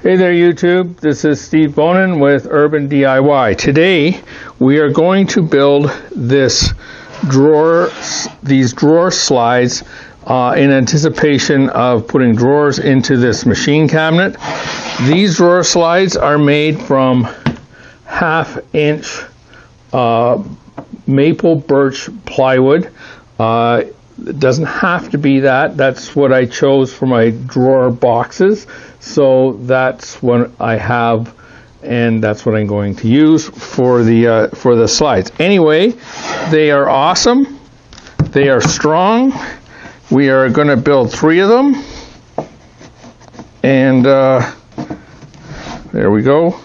Hey there YouTube, this is Steve Bonin with Urban DIY. Today we are going to build these drawer slides in anticipation of putting drawers into this machine cabinet. These drawer slides are made from 1/2 inch maple birch plywood. It doesn't have to be that. That's what I chose for my drawer boxes. So that's what I have, and that's what I'm going to use for the slides. Anyway, they are awesome. They are strong. We are going to build 3 of them, and there we go.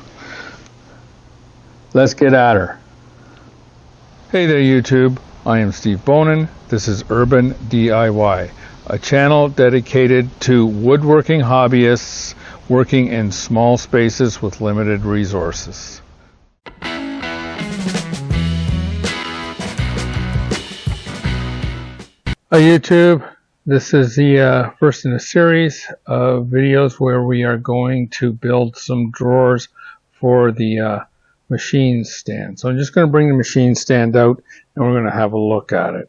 Let's get at her. Hey there YouTube, I am Steve Bonin. This is Urban DIY, a channel dedicated to woodworking hobbyists working in small spaces with limited resources. YouTube, this is the first in a series of videos where we are going to build some drawers for the machine stand. So I'm just going to bring the machine stand out and we're going to have a look at it.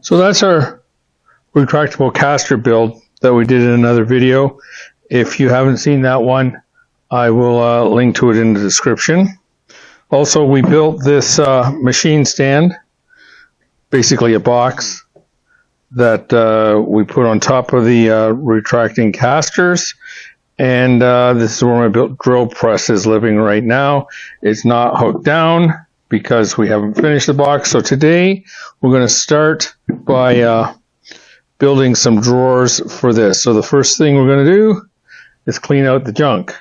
So that's our retractable caster build that we did in another video. If you haven't seen that one, I will link to it in the description. Also, we built this machine stand, basically a box that we put on top of the retracting casters. And this is where my drill press is living right now. It's not hooked down because we haven't finished the box. So today we're going to start by building some drawers for this. So the first thing we're going to do is clean out the junk.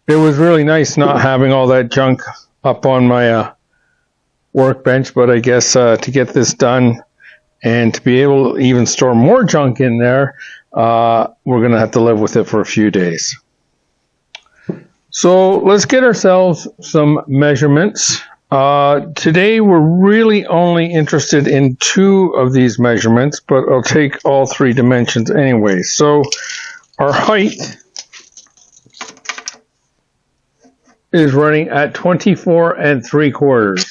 It was really nice not having all that junk up on my workbench, but I guess to get this done and to be able to even store more junk in there, we're going to have to live with it for a few days. So let's get ourselves some measurements. Today we're really only interested in 2 of these measurements, but I'll take all 3 dimensions anyway. So our height is running at 24 3/4.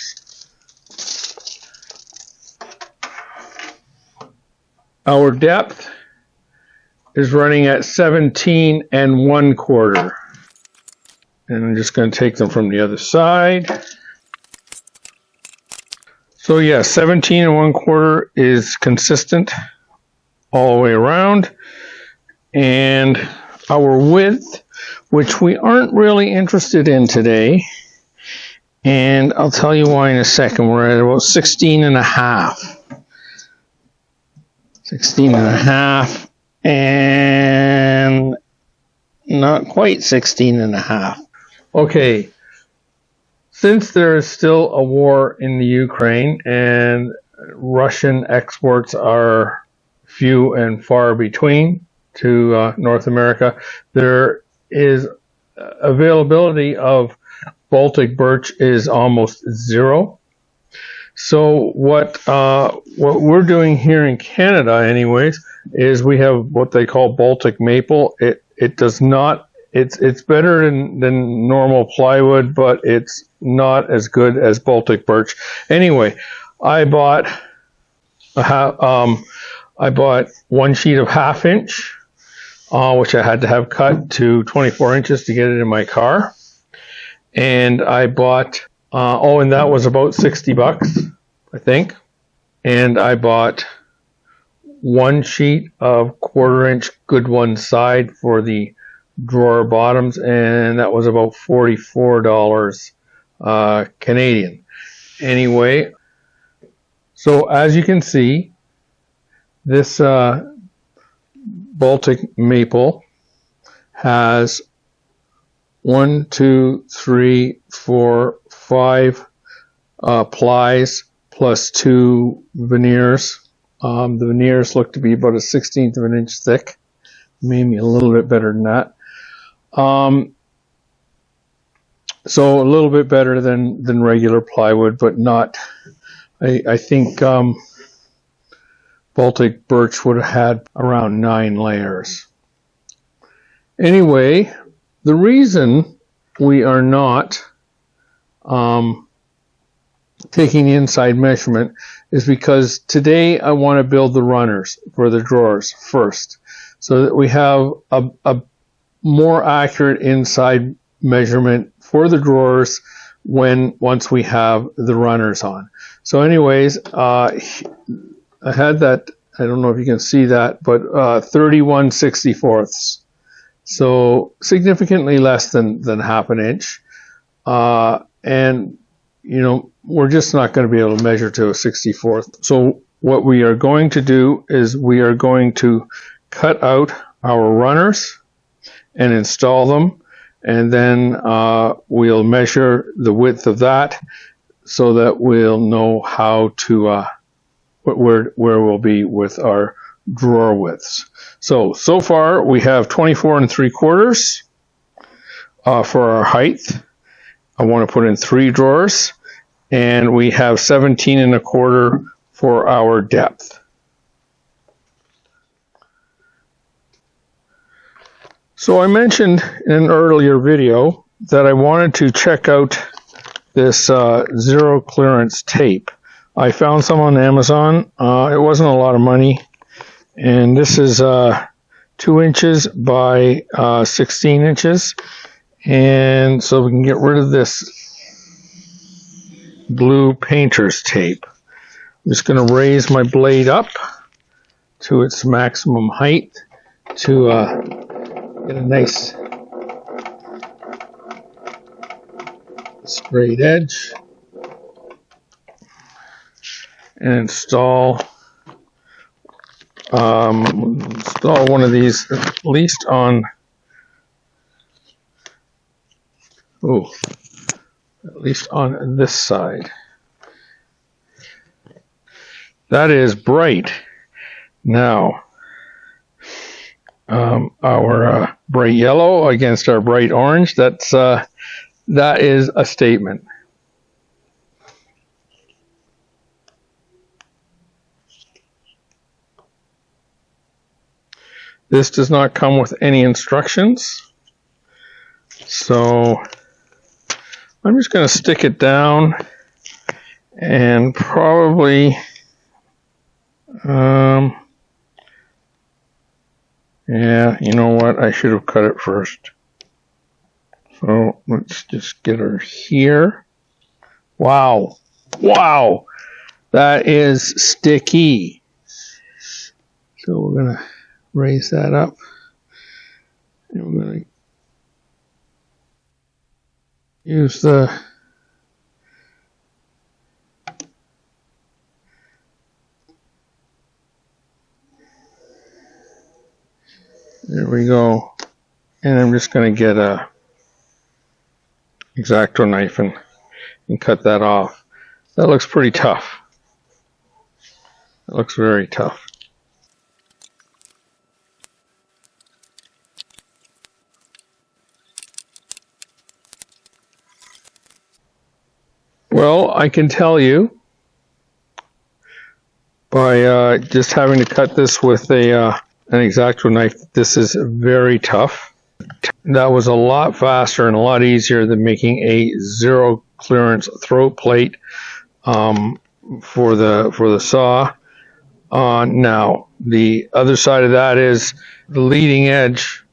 Our depth is running at 17 1/4. And I'm just going to take them from the other side. So yeah, 17 1/4 is consistent all the way around. And our width, which we aren't really interested in today, and I'll tell you why in a second. We're at about 16 1/2. 16 1/2 and not quite 16 1/2. Okay, since there is still a war in the Ukraine and Russian exports are few and far between to North America, there is availability of Baltic birch is almost 0. So what we're doing here in Canada anyways is we have what they call Baltic maple. It does not, it's better than normal plywood, but it's not as good as Baltic birch. Anyway, I bought 1 sheet of 1/2 inch, which I had to have cut to 24 inches to get it in my car. And I bought, and that was about $60, I think. And I bought 1 sheet of 1/4 inch good one side for the drawer bottoms, and that was about $44 Canadian. Anyway, so as you can see, this Baltic maple has 1, 2, 3, 4, 5 plies plus 2 veneers. The veneers look to be about a 1/16 of an inch thick, maybe a little bit better than that. So a little bit better than regular plywood, but not. I think Baltic birch would have had around 9 layers. Anyway, the reason we are not taking the inside measurement is because today I want to build the runners for the drawers first, so that we have a more accurate inside measurement for the drawers once we have the runners on. So anyways, I had that, I don't know if you can see that, but 31/64. So significantly less than half an inch. And you know, we're just not going to be able to measure to a 64th. So what we are going to do is we are going to cut out our runners and install them, and then we'll measure the width of that so that we'll know how to where we'll be with our drawer widths. So far we have 24 3/4 for our height. I want to put in 3 drawers, and we have 17 1/4 for our depth. So I mentioned in an earlier video that I wanted to check out this zero clearance tape. I found some on Amazon. It wasn't a lot of money, and this is 2 inches by 16 inches. And so we can get rid of this blue painter's tape. I'm just going to raise my blade up to its maximum height to get a nice straight edge, and install one of these at least on this side. That is bright. Now our bright yellow against our bright orange, that is a statement. This does not come with any instructions, so I'm just going to stick it down and probably yeah, you know what, I should have cut it first. So let's just get her here. Wow, that is sticky. So we're going to raise that up, and we're going to use there we go. And I'm just going to get a X-Acto knife and cut that off. That looks pretty tough. That looks very tough. Well, I can tell you by just having to cut this with an X-Acto knife, this is very tough. That was a lot faster and a lot easier than making a zero clearance throat plate for the saw. Now, the other side of that is the leading edge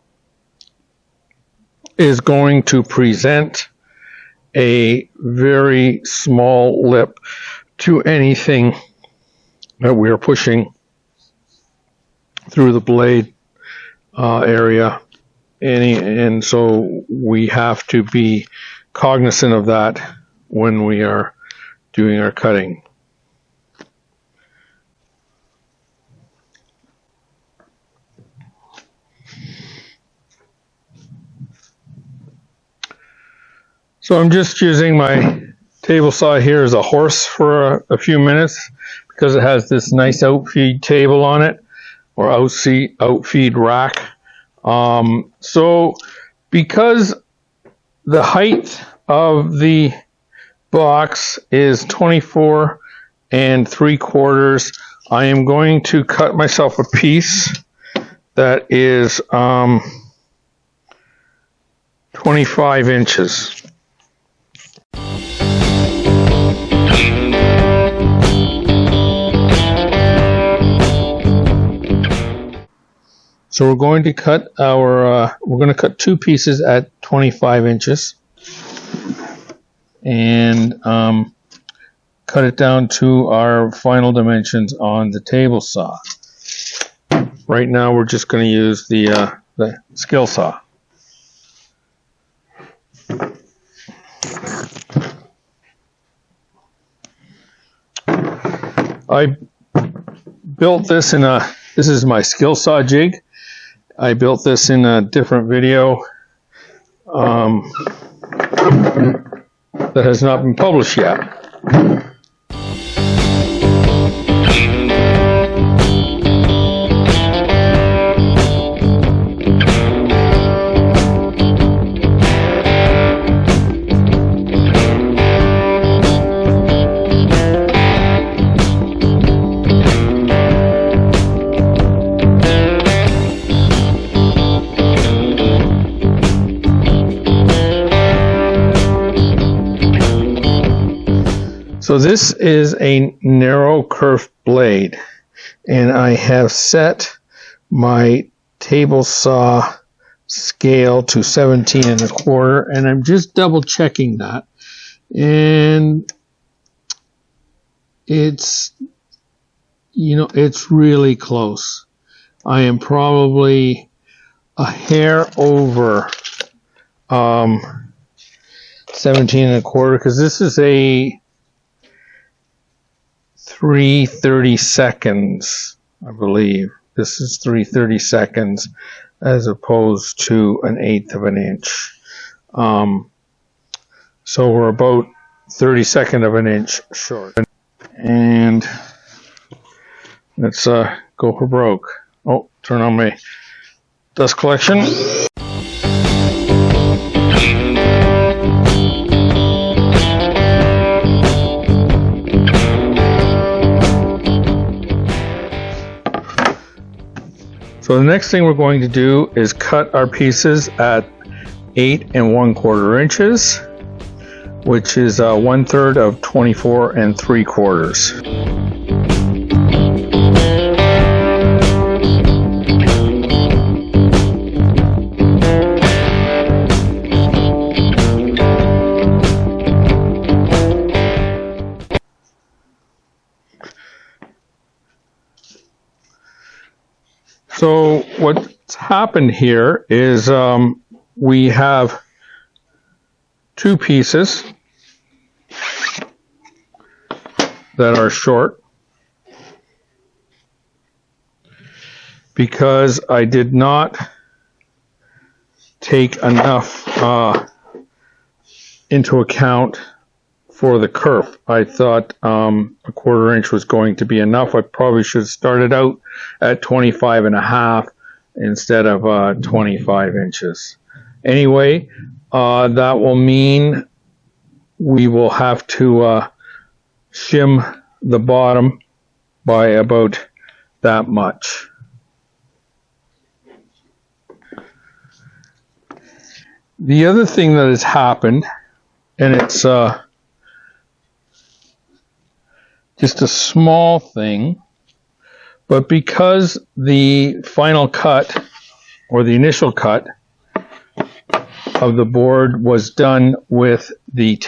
is going to present a very small lip to anything that we are pushing through the blade area. And so we have to be cognizant of that when we are doing our cutting. So I'm just using my table saw here is a horse for a few minutes because it has this nice outfeed table on it, or outfeed rack. So because the height of the box is 24 3/4, I am going to cut myself a piece that is 25 inches. So we're going to cut two pieces at 25 inches and cut it down to our final dimensions on the table saw. Right now we're just going to use the skill saw. I built this this is my skill saw jig. I built this in a different video that has not been published yet. So this is a narrow curved blade, and I have set my table saw scale to 17 1/4, and I'm just double checking that, and it's really close. I am probably a hair over 17 1/4, because this is a 3/32, I believe. This is 3/32 as opposed to 1/8 of an inch. So we're about 32nd of an inch short. And let's go for broke. Oh, turn on my dust collection. So the next thing we're going to do is cut our pieces at 8 1/4 inches, which is 1/3 of 24 3/4. So what's happened here is we have two pieces that are short because I did not take enough into account for the kerf. I thought 1/4 inch was going to be enough. I probably should have started out at 25 1/2 instead of 25 inches. Anyway, that will mean we will have to shim the bottom by about that much. The other thing that has happened, and it's just a small thing, but because the final cut or the initial cut of the board was done with the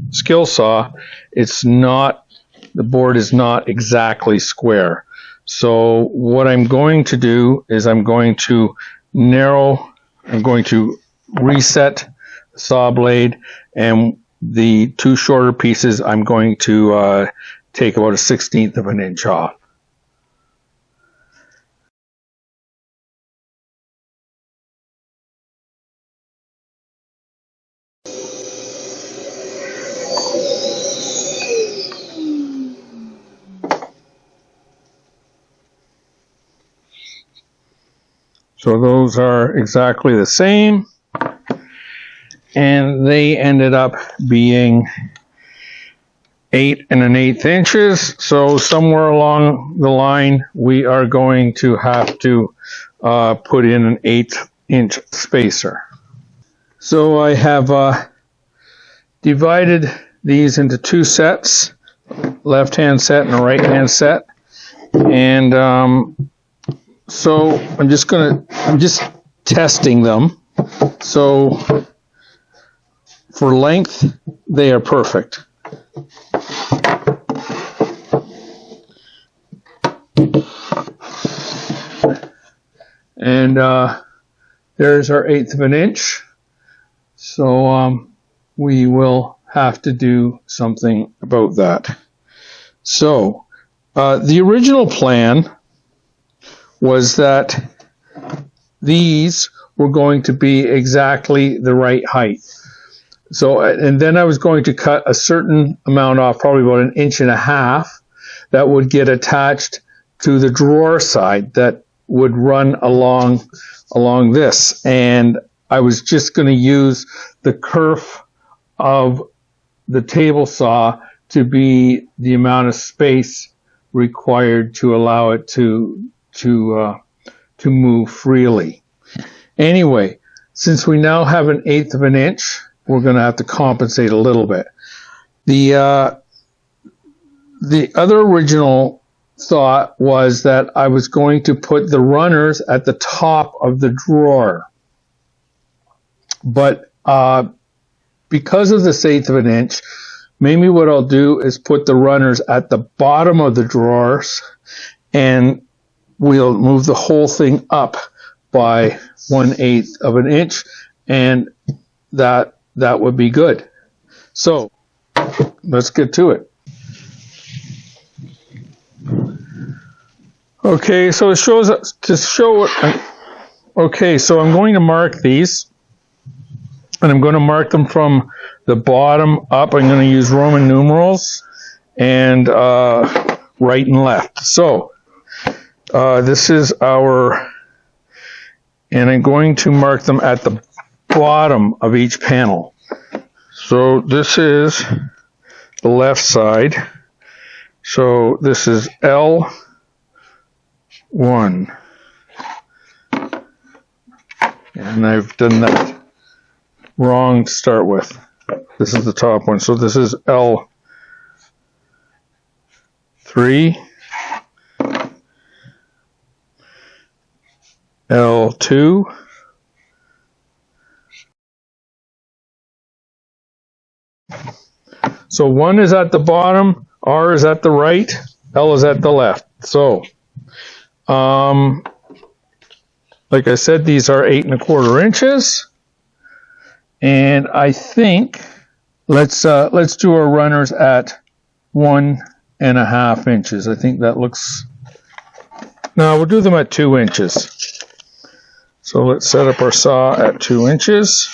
skill saw, the board is not exactly square. So what I'm going to do is I'm going to reset the saw blade, and the two shorter pieces I'm going to take about 1/16 of an inch off. So those are exactly the same. And they ended up being 8 1/8 inches. So somewhere along the line, we are going to have to put in an 1/8-inch spacer. So I have divided these into two sets, left-hand set and a right-hand set. And so I'm just testing them. So for length, they are perfect. And there's our 1/8 of an inch. So we will have to do something about that. So the original plan was that these were going to be exactly the right height. So, and then I was going to cut a certain amount off, probably about 1.5 inches, that would get attached to the drawer side that would run along this. And I was just going to use the kerf of the table saw to be the amount of space required to allow it to move freely. Anyway, since we now have 1/8 of an inch, we're going to have to compensate a little bit. The other original thought was that I was going to put the runners at the top of the drawer. But because of this 1/8 of an inch, maybe what I'll do is put the runners at the bottom of the drawers, and we'll move the whole thing up by 1/8 of an inch, and that would be good. So let's get to it. Okay, so it shows us to show it. Okay, so I'm going to mark these, and I'm going to mark them from the bottom up. I'm going to use Roman numerals and right and left. So this is our, and I'm going to mark them at the bottom of each panel. So this is the left side. So this is L1. And I've done that wrong to start with. This is the top one. So this is L3, L2, so 1 is at the bottom, R is at the right, L is at the left. So, like I said, these are 8 1/4 inches. And I think let's do our runners at 1.5 inches. I think that looks. No, we'll do them at 2 inches. So let's set up our saw at 2 inches.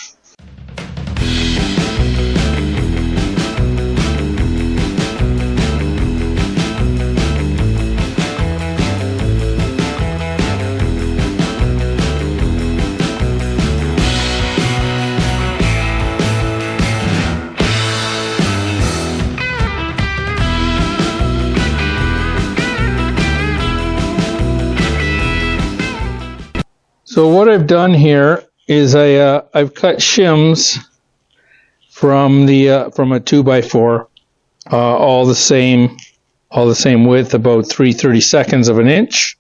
So what I've done here is I've cut shims from a 2x4, all the same width, about 3/32 of an inch.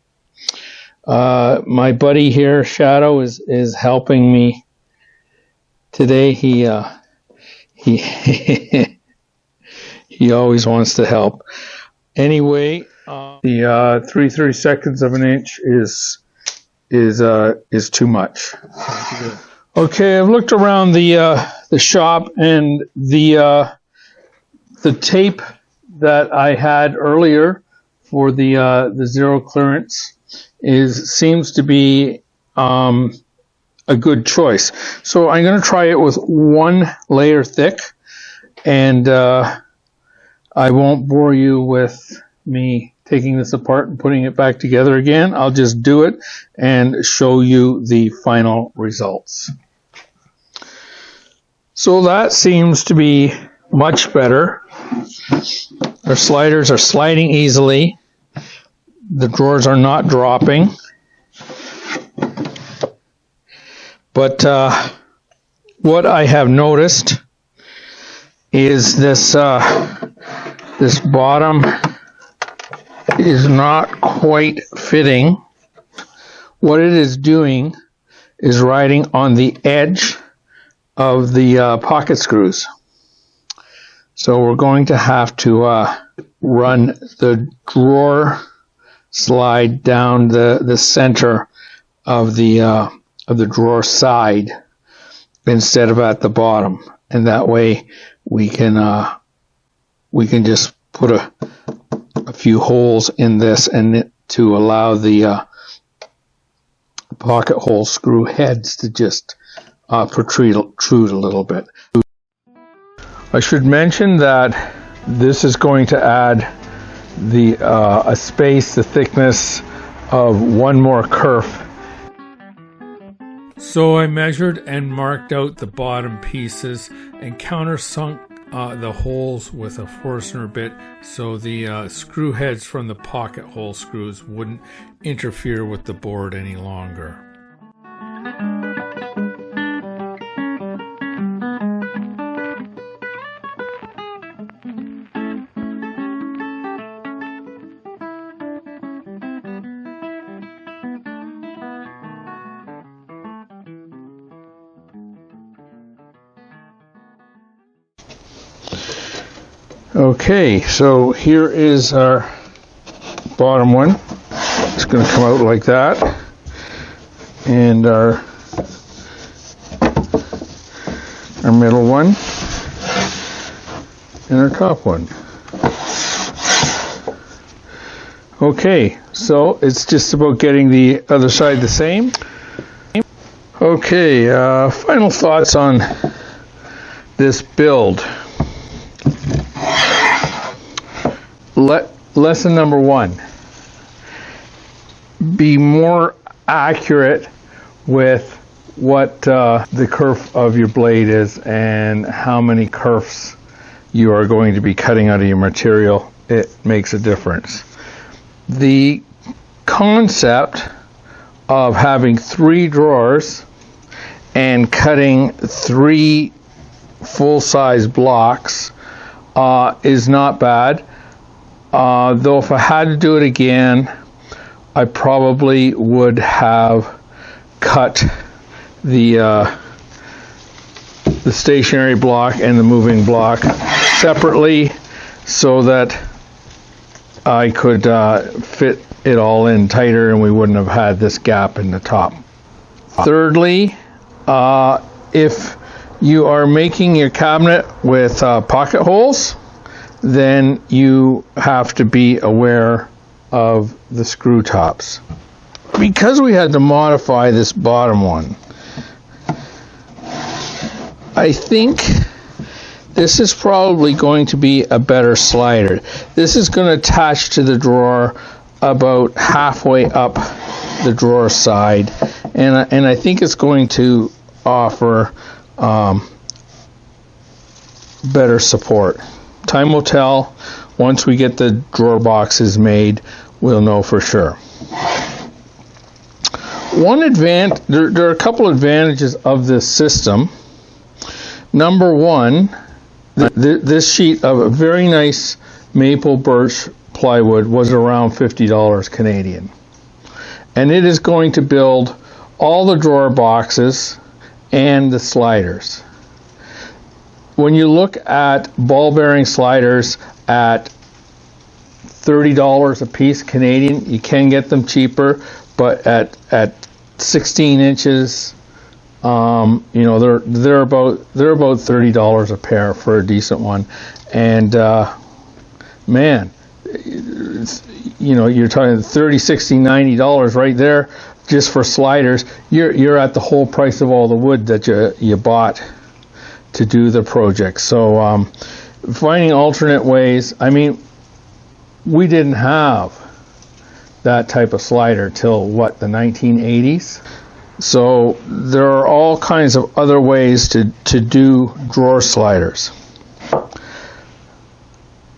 My buddy here, Shadow, is helping me today. He he always wants to help. Anyway, the 3/32 of an inch is too much. Okay, I've looked around the shop, and the tape that I had earlier for the zero clearance seems to be a good choice. So I'm going to try it with 1 layer thick, and I won't bore you with me taking this apart and putting it back together again. I'll just do it and show you the final results. So that seems to be much better. Our sliders are sliding easily. The drawers are not dropping. But what I have noticed is this bottom is not quite fitting. What it is doing is riding on the edge of the pocket screws. So we're going to have to run the drawer slide down the center of the drawer side instead of at the bottom, and that way we can just put a few holes in this and to allow the pocket hole screw heads to just protrude a little bit. I should mention that this is going to add a space, the thickness of one more kerf. So I measured and marked out the bottom pieces and countersunk the holes with a Forstner bit so the screw heads from the pocket hole screws wouldn't interfere with the board any longer. Okay, so here is our bottom one. It's going to come out like that, and our middle one, and our top one. Okay, so it's just about getting the other side the same. Okay, final thoughts on this build. Lesson number 1, be more accurate with what the kerf of your blade is and how many kerfs you are going to be cutting out of your material. It makes a difference. The concept of having 3 drawers and cutting 3 full-size blocks is not bad. Though if I had to do it again, I probably would have cut the stationary block and the moving block separately so that I could fit it all in tighter and we wouldn't have had this gap in the top. Thirdly, if you are making your cabinet with pocket holes, then you have to be aware of the screw tops. Because we had to modify this bottom one, I think this is probably going to be a better slider. This is going to attach to the drawer about halfway up the drawer side, and I think it's going to offer better support. Time will tell. Once we get the drawer boxes made, we'll know for sure. There are a couple advantages of this system. Number 1, this sheet of a very nice maple birch plywood was around $50 Canadian. And it is going to build all the drawer boxes and the sliders. When you look at ball bearing sliders at $30 a piece Canadian, you can get them cheaper, but at 16 inches, they're about $30 a pair for a decent one. And man, you're talking $30, $60, $90 right there just for sliders. You're at the whole price of all the wood that you bought to do the project. So finding alternate ways. I mean, we didn't have that type of slider till what, the 1980s? So there are all kinds of other ways to do drawer sliders.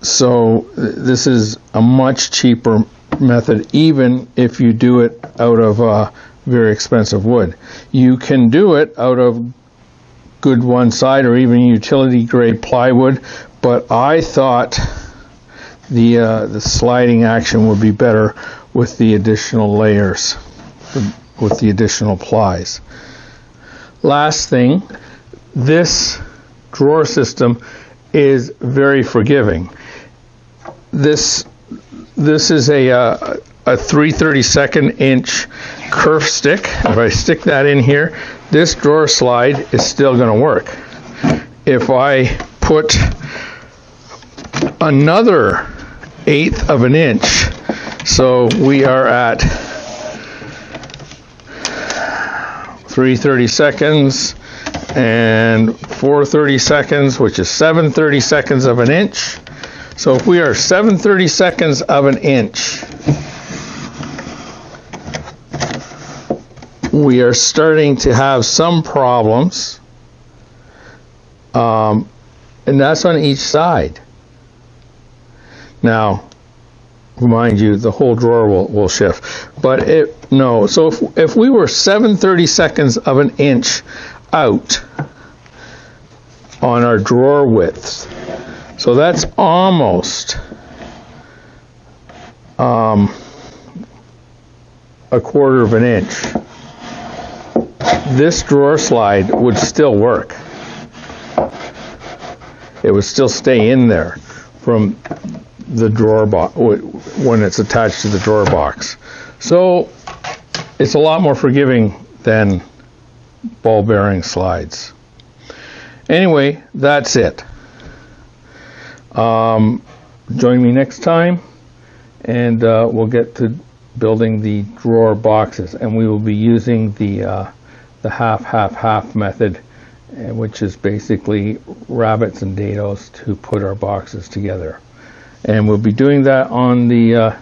So this is a much cheaper method, even if you do it out of very expensive wood. You can do it out of good one side or even utility grade plywood, but I thought the sliding action would be better with the additional layers, with the additional plies. Last thing, this drawer system is very forgiving. This is a 3/32 inch kerf stick. If I stick that in here, this drawer slide is still going to work. If I put another 1/8 of an inch, so we are at 3/32 and 4/32, which is 7/32 of an inch. So if we are 7/32 of an inch, we are starting to have some problems, and that's on each side. Now, mind you, the whole drawer will shift, but so if we were 7/32 of an inch out on our drawer widths, so that's almost a 1/4 of an inch. This drawer slide would still work. It would still stay in there from the drawer box when it's attached to the drawer box. So it's a lot more forgiving than ball bearing slides. Anyway, that's it. Join me next time, and we'll get to building the drawer boxes, and we will be using the half method, which is basically rabbits and dados to put our boxes together. And we'll be doing that on the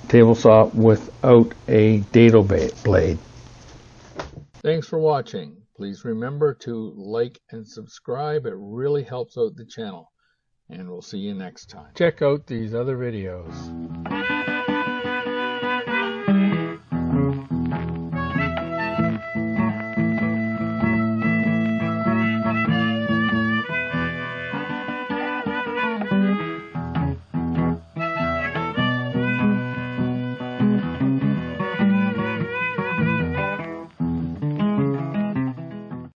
table saw without a dado blade. Thanks for watching. Please remember to like and subscribe. It really helps out the channel. And we'll see you next time. Check out these other videos.